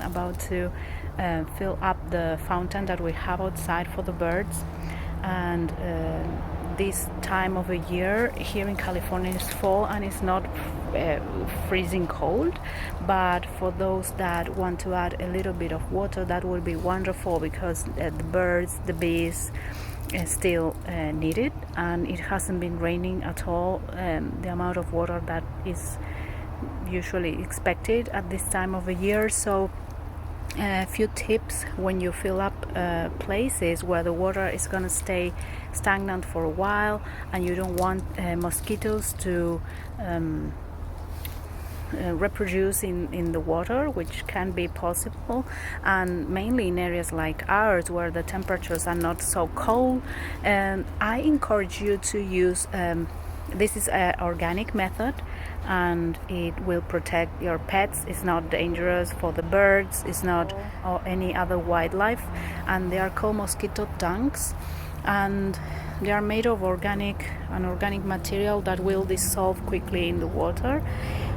I'm about to fill up the fountain that we have outside for the birds. And this time of a year here in California is fall, and it's not freezing cold, but for those that want to add a little bit of water, that will be wonderful, because the birds, the bees still need it, and it hasn't been raining at all. The amount of water that is usually expected at this time of the year. So a few tips when you fill up places where the water is going to stay stagnant for a while, and you don't want mosquitoes to reproduce in the water, which can be possible, and mainly in areas like ours where the temperatures are not so cold. I encourage you to use this is an organic method, and it will protect your pets. It's not dangerous for the birds, it's not or any other wildlife, and they are called mosquito tanks, and they are made of organic material that will dissolve quickly in the water.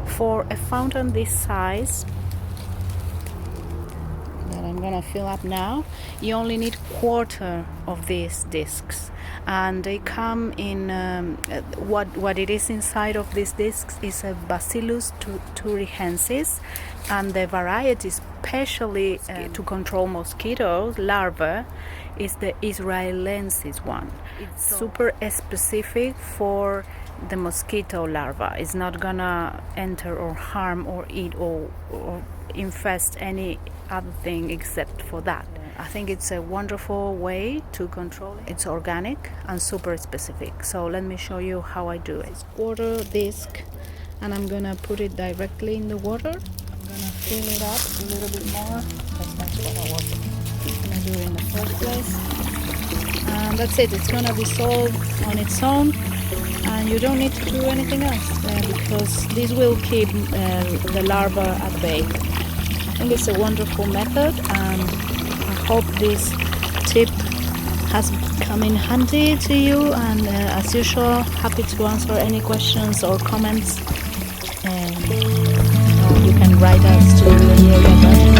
For a fountain this size that I'm gonna fill up now, you only need quarter of these discs, and they come in what it is inside of these discs is a Bacillus thuringiensis, and the variety especially to control mosquitoes larvae is the Israelensis one. It's super specific for the mosquito larva. It's not gonna enter or harm or eat or infest any other thing except for that. I think it's a wonderful way to control it. It's organic and super specific. So let me show you how I do it. It's quarter disc, and I'm gonna put it directly in the water. I'm gonna fill it up a little bit more, because that's what I was gonna do in the first place. And that's it. It's gonna dissolve on its own, and you don't need to do anything else because this will keep the larva at bay. I think it's a wonderful method, and I hope this tip has come in handy to you. And as usual, happy to answer any questions or comments. You can write us to the area